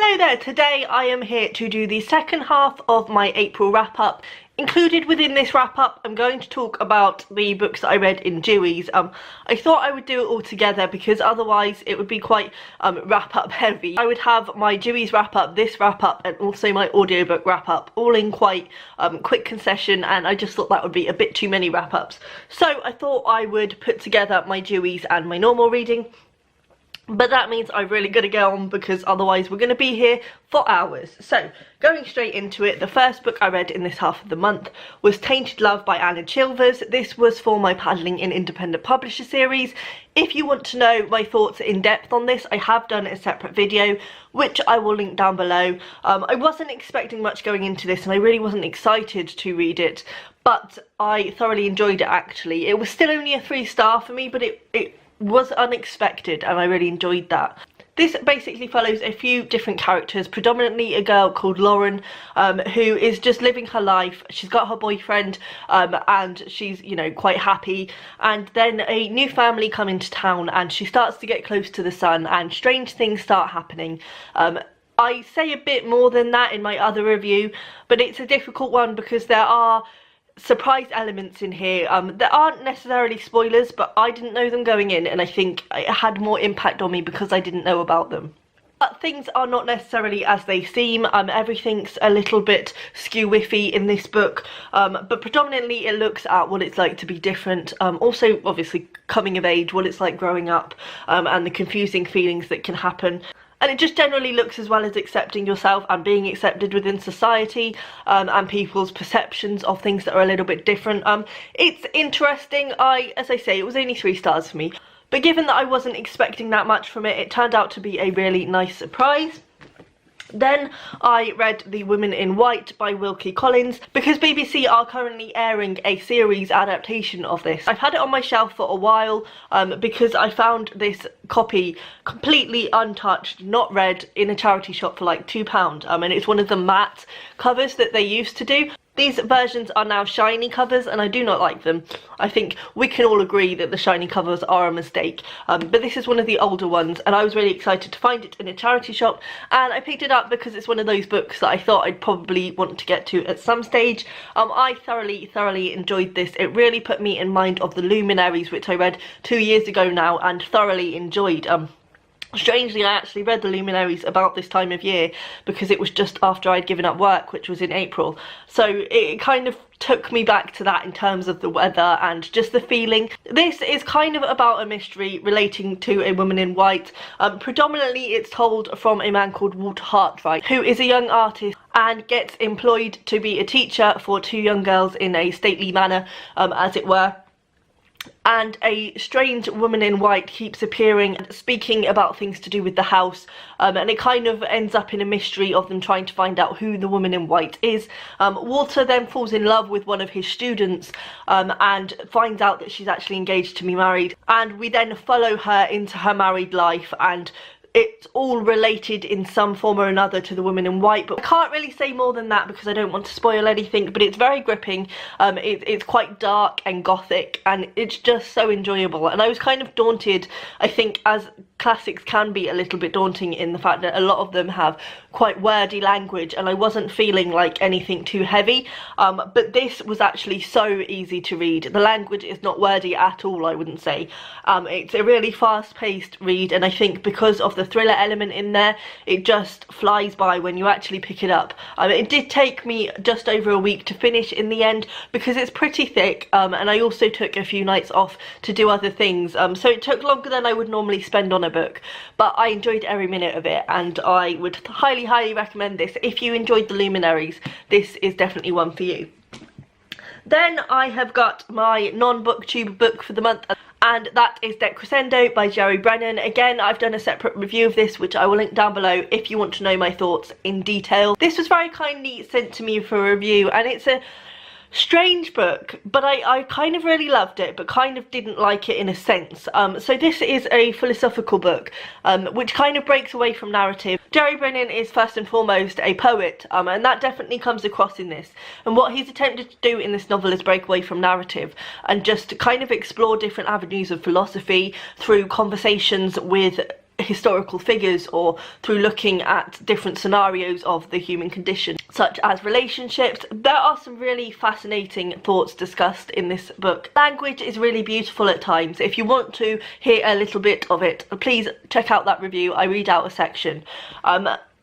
Hello there, today I am here to do the second half of my April wrap-up. Included within this wrap-up, I'm going to talk about the books that I read in Dewey's. I thought I would do it all together because otherwise it would be quite wrap-up heavy. I would have my Dewey's wrap-up, this wrap-up, and also my audiobook wrap-up, all in quite quick concession, and I just thought that would be a bit too many wrap-ups. So I thought I would put together my Dewey's and my normal reading. But that means I've really got to get on because otherwise we're going to be here for hours. So, going straight into it, the first book I read in this half of the month was Tainted Love by Anna Chilvers. This was for my Paddling in Independent Publisher series. If you want to know my thoughts in depth on this, I have done a separate video, which I will link down below. I wasn't expecting much going into this and I really wasn't excited to read it, but I thoroughly enjoyed it actually. It was still only a 3-star for me, but it was unexpected and I really enjoyed that. This basically follows a few different characters, predominantly a girl called Lauren, who is just living her life. She's got her boyfriend and she's, you know, quite happy, and then a new family come into town and she starts to get close to the son and strange things start happening. I say a bit more than that in my other review, but it's a difficult one because there are surprise elements in here that aren't necessarily spoilers, but I didn't know them going in and I think it had more impact on me because I didn't know about them. But things are not necessarily as they seem. Everything's a little bit skew-whiffy in this book, but predominantly it looks at what it's like to be different, also obviously coming of age, what it's like growing up, and the confusing feelings that can happen. And it just generally looks as well as accepting yourself and being accepted within society, and people's perceptions of things that are a little bit different. It's interesting. As I say, it was only 3 stars for me. But given that I wasn't expecting that much from it, it turned out to be a really nice surprise. Then I read The Women in White by Wilkie Collins because BBC are currently airing a series adaptation of this. I've had it on my shelf for a while because I found this copy completely untouched, not read, in a charity shop for like £2, and it's one of the matte covers that they used to do. These versions are now shiny covers and I do not like them. I think we can all agree that the shiny covers are a mistake, but this is one of the older ones and I was really excited to find it in a charity shop, and I picked it up because it's one of those books that I thought I'd probably want to get to at some stage. I thoroughly enjoyed this. It really put me in mind of The Luminaries, which I read 2 years ago now and thoroughly enjoyed. Strangely, I actually read The Luminaries about this time of year because it was just after I'd given up work, which was in April. So it kind of took me back to that in terms of the weather and just the feeling. This is kind of about a mystery relating to a woman in white. Predominantly it's told from a man called Walter Hartwright, who is a young artist and gets employed to be a teacher for 2 young girls in a stately manner, as it were. And a strange woman in white keeps appearing and speaking about things to do with the house, and it kind of ends up in a mystery of them trying to find out who the woman in white is. Walter then falls in love with one of his students and finds out that she's actually engaged to be married, and we then follow her into her married life, and it's all related in some form or another to the woman in white, but I can't really say more than that because I don't want to spoil anything. But it's very gripping. It's quite dark and gothic and it's just so enjoyable, and I was kind of daunted, I think, as classics can be a little bit daunting in the fact that a lot of them have quite wordy language and I wasn't feeling like anything too heavy, but this was actually so easy to read. The language is not wordy at all, I wouldn't say. It's a really fast-paced read, and I think because of the thriller element in there, it just flies by when you actually pick it up. It did take me just over a week to finish in the end because it's pretty thick, and I also took a few nights off to do other things, so it took longer than I would normally spend on a book, but I enjoyed every minute of it and I would highly recommend this. If you enjoyed The Luminaries, this is definitely one for you. Then I have got my non-booktube book for the month, and that is Crescendo by Jerry Brennan. Again, I've done a separate review of this, which I will link down below if you want to know my thoughts in detail. This was very kindly sent to me for a review, and it's a strange book, but I kind of really loved it, but kind of didn't like it in a sense. So this is a philosophical book, which kind of breaks away from narrative. Jerry Brennan is first and foremost a poet, and that definitely comes across in this. And what he's attempted to do in this novel is break away from narrative and just to kind of explore different avenues of philosophy through conversations with historical figures or through looking at different scenarios of the human condition, such as relationships. There are some really fascinating thoughts discussed in this book. Language is really beautiful at times. If you want to hear a little bit of it, please check out that review. I read out a section.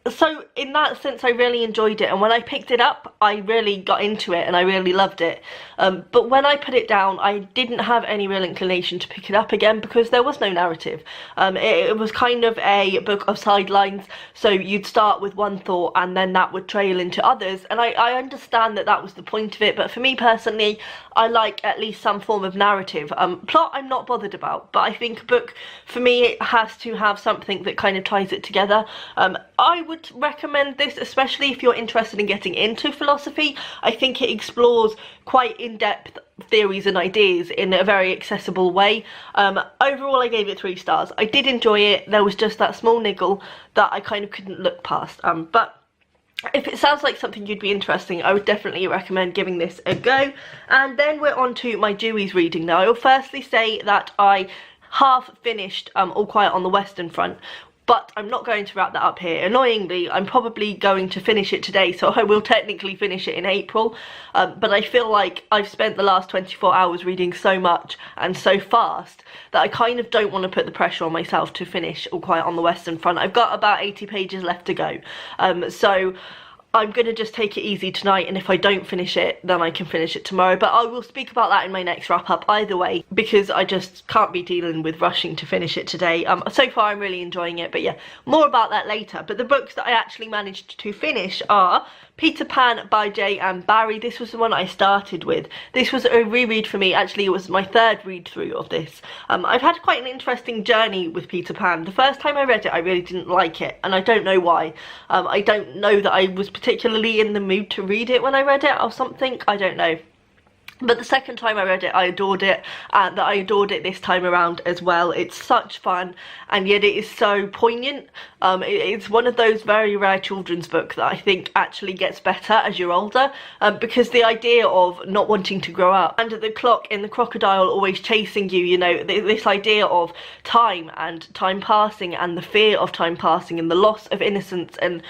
So in that sense, I really enjoyed it, and when I picked it up I really got into it and I really loved it, but when I put it down I didn't have any real inclination to pick it up again because there was no narrative. It was kind of a book of sidelines, so you'd start with one thought and then that would trail into others, and I understand that that was the point of it, but for me personally I like at least some form of narrative. Plot I'm not bothered about, but I think a book for me it has to have something that kind of ties it together. I would recommend this, especially if you're interested in getting into philosophy. I think it explores quite in-depth theories and ideas in a very accessible way. Overall I gave it 3 stars. I did enjoy it. There was just that small niggle that I kind of couldn't look past, but if it sounds like something you'd be interested in, I would definitely recommend giving this a go. And then we're on to my Dewey's reading now. I will firstly say that I half finished All Quiet on the Western Front, but I'm not going to wrap that up here. Annoyingly, I'm probably going to finish it today, so I will technically finish it in April, but I feel like I've spent the last 24 hours reading so much and so fast that I kind of don't want to put the pressure on myself to finish All Quiet on the Western Front. I've got about 80 pages left to go, so I'm going to just take it easy tonight, and if I don't finish it then I can finish it tomorrow, but I will speak about that in my next wrap up either way because I just can't be dealing with rushing to finish it today. So far I'm really enjoying it, but yeah, more about that later. But the books that I actually managed to finish are Peter Pan by J.M. Barrie. This was the one I started with. This was a reread for me. Actually, it was my 3rd read through of this. I've had quite an interesting journey with Peter Pan. The first time I read it I really didn't like it, and I don't know why. I don't know that I was particularly in the mood to read it when I read it or something, I don't know. But the second time I read it, I adored it, and I adored it this time around as well. It's such fun, and yet it is so poignant. It's one of those very rare children's books that I think actually gets better as you're older, because the idea of not wanting to grow up, and the clock in the crocodile always chasing you, you know, this idea of time and time passing and the fear of time passing and the loss of innocence and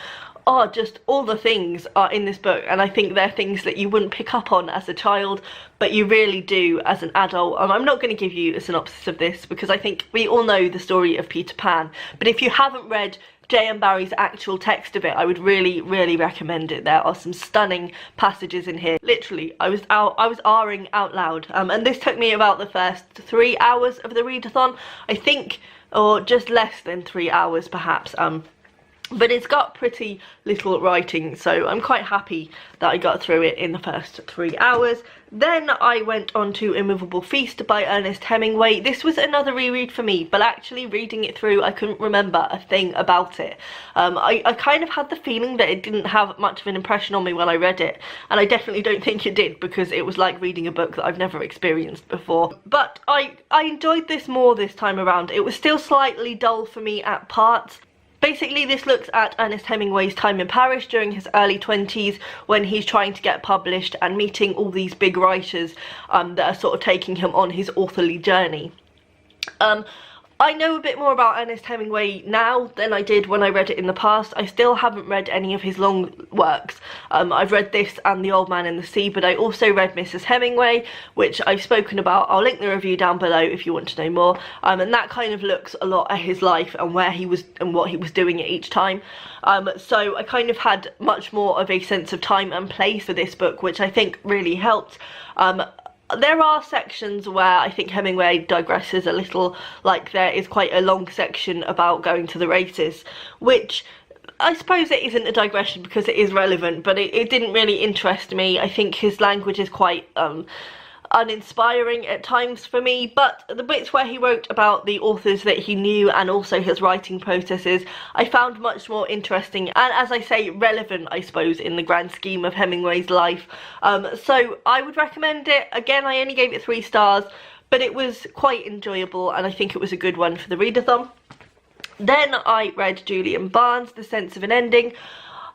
just all the things are in this book, and I think they're things that you wouldn't pick up on as a child, but you really do as an adult. I'm not going to give you a synopsis of this because I think we all know the story of Peter Pan, but if you haven't read J.M. Barrie's actual text of it, I would really recommend it. There are some stunning passages in here. Literally, I was ahhing out loud, and this took me about the first 3 hours of the readathon, I think, or just less than 3 hours perhaps. But it's got pretty little writing, so I'm quite happy that I got through it in the first 3 hours. Then I went on to A Moveable Feast by Ernest Hemingway. This was another reread for me, but actually reading it through I couldn't remember a thing about it. I kind of had the feeling that it didn't have much of an impression on me when I read it, and I definitely don't think it did because it was like reading a book that I've never experienced before. But I enjoyed this more this time around. It was still slightly dull for me at parts. Basically, this looks at Ernest Hemingway's time in Paris during his early 20s when he's trying to get published and meeting all these big writers that are sort of taking him on his authorly journey. I know a bit more about Ernest Hemingway now than I did when I read it in the past. I still haven't read any of his long works. I've read this and The Old Man and the Sea, but I also read Mrs. Hemingway, which I've spoken about. I'll link the review down below if you want to know more. And that kind of looks a lot at his life and where he was and what he was doing at each time. So I kind of had much more of a sense of time and place for this book, which I think really helped. There are sections where I think Hemingway digresses a little, like there is quite a long section about going to the races, which I suppose it isn't a digression because it is relevant, but it didn't really interest me. I think his language is quite uninspiring at times for me, but the bits where he wrote about the authors that he knew and also his writing processes I found much more interesting and, as I say, relevant, I suppose, in the grand scheme of Hemingway's life. So I would recommend it. Again, I only gave it 3 stars, but it was quite enjoyable and I think it was a good one for the readathon. Then I read Julian Barnes' The Sense of an Ending.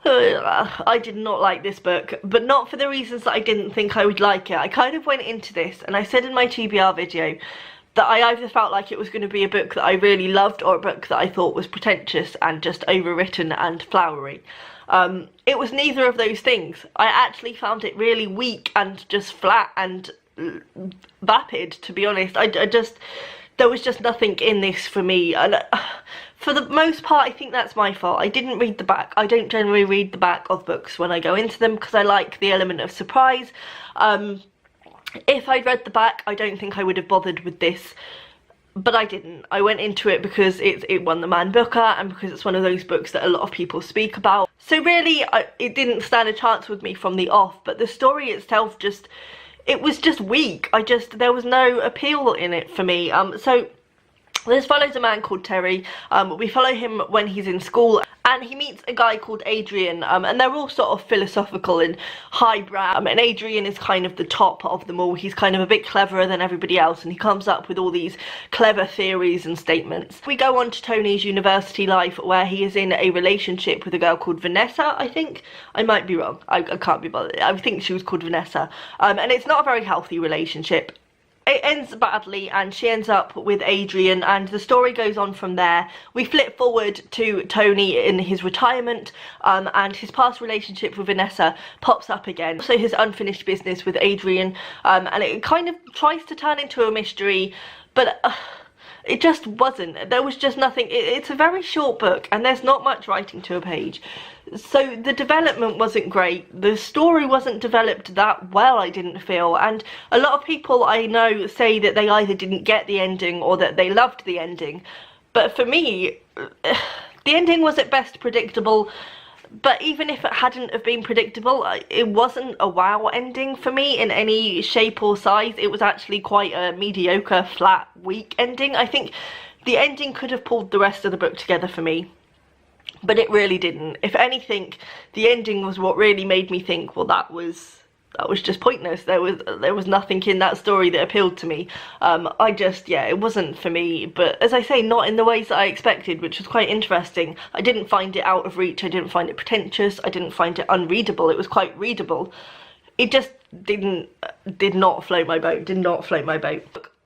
I did not like this book, but not for the reasons that I didn't think I would like it. I kind of went into this, and I said in my TBR video, that I either felt like it was going to be a book that I really loved or a book that I thought was pretentious and just overwritten and flowery. It was neither of those things. I actually found it really weak and just flat and vapid, to be honest. There was just nothing in this for me, and for the most part I think that's my fault. I didn't read the back. I don't generally read the back of books when I go into them because I like the element of surprise. If I'd read the back, I don't think I would have bothered with this, but I didn't. I went into it because it won the Man Booker and because it's one of those books that a lot of people speak about. So really, it didn't stand a chance with me from the off, but the story itself it was just weak. There was no appeal in it for me. So this follows a man called Terry. We follow him when he's in school and he meets a guy called Adrian, and they're all sort of philosophical and highbrow, and Adrian is kind of the top of them all. He's kind of a bit cleverer than everybody else and he comes up with all these clever theories and statements. We go on to Tony's university life where he is in a relationship with a girl called Vanessa, I think. I might be wrong, I can't be bothered. I think she was called Vanessa, and it's not a very healthy relationship. It ends badly and she ends up with Adrian and the story goes on from there. We flip forward to Tony in his retirement, and his past relationship with Vanessa pops up again. So his unfinished business with Adrian, and it kind of tries to turn into a mystery, but it just wasn't. There was just nothing. It's a very short book and there's not much writing to a page. So the development wasn't great. The story wasn't developed that well, I didn't feel. And a lot of people I know say that they either didn't get the ending or that they loved the ending. But for me, the ending was at best predictable. But even if it hadn't have been predictable, it wasn't a wow ending for me in any shape or size. It was actually quite a mediocre, flat, weak ending. I think the ending could have pulled the rest of the book together for me, but it really didn't. If anything, the ending was what really made me think, well, that was just pointless. There was nothing in that story that appealed to me. Yeah, it wasn't for me, but as I say, not in the ways that I expected, which was quite interesting. I didn't find it out of reach, I didn't find it pretentious, I didn't find it unreadable. It was quite readable. It just did not float my boat,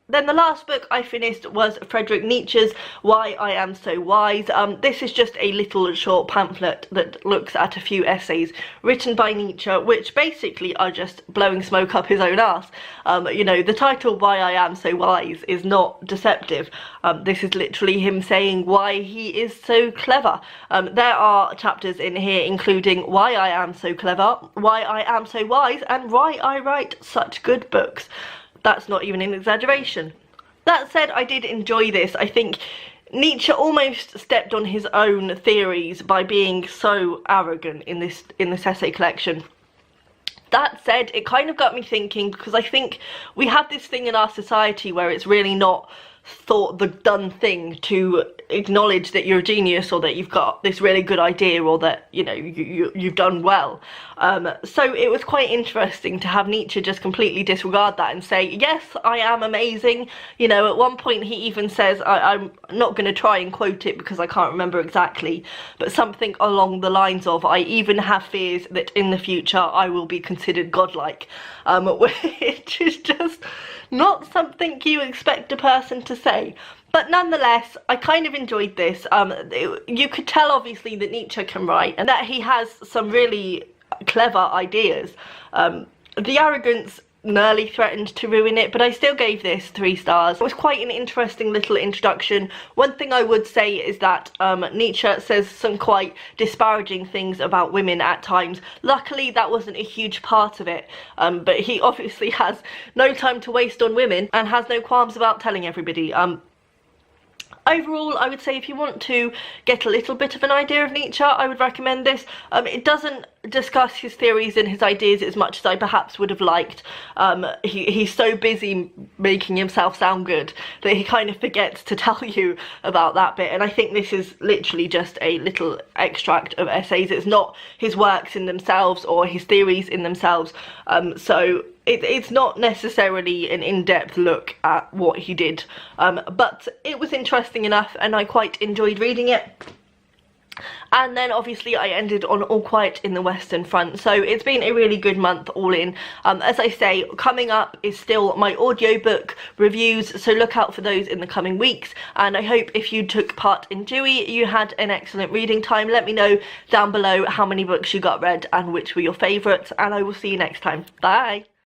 Then the last book I finished was Friedrich Nietzsche's Why I Am So Wise. This is just a little short pamphlet that looks at a few essays written by Nietzsche, which basically are just blowing smoke up his own arse. You know, the title Why I Am So Wise is not deceptive. This is literally him saying why he is so clever. There are chapters in here including why I am so clever, why I am so wise, and why I write such good books. That's not even an exaggeration. That said, I did enjoy this. I think Nietzsche almost stepped on his own theories by being so arrogant in this essay collection. That said, it kind of got me thinking, because I think we have this thing in our society where it's really not thought the done thing to acknowledge that you're a genius or that you've got this really good idea or that, you know, you've done well. So it was quite interesting to have Nietzsche just completely disregard that and say, yes, I am amazing. You know, at one point he even says, I'm not going to try and quote it because I can't remember exactly, but something along the lines of, I even have fears that in the future I will be considered godlike, which is just not something you expect a person to say. But nonetheless, I kind of enjoyed this. You could tell obviously that Nietzsche can write and that he has some really clever ideas. The arrogance nearly threatened to ruin it, but I still gave this 3 stars. It was quite an interesting little introduction. One thing I would say is that Nietzsche says some quite disparaging things about women at times. Luckily that wasn't a huge part of it, but he obviously has no time to waste on women and has no qualms about telling everybody. Overall, I would say if you want to get a little bit of an idea of Nietzsche, I would recommend this. It doesn't discuss his theories and his ideas as much as I perhaps would have liked. He's so busy making himself sound good that he kind of forgets to tell you about that bit, and I think this is literally just a little extract of essays. It's not his works in themselves or his theories in themselves, so it's not necessarily an in-depth look at what he did, but it was interesting enough and I quite enjoyed reading it. And then obviously I ended on All Quiet in the Western Front. So it's been a really good month all in. As I say, coming up is still my audiobook reviews, so look out for those in the coming weeks. And I hope if you took part in Dewey, you had an excellent reading time. Let me know down below how many books you got read and which were your favourites, and I will see you next time. Bye!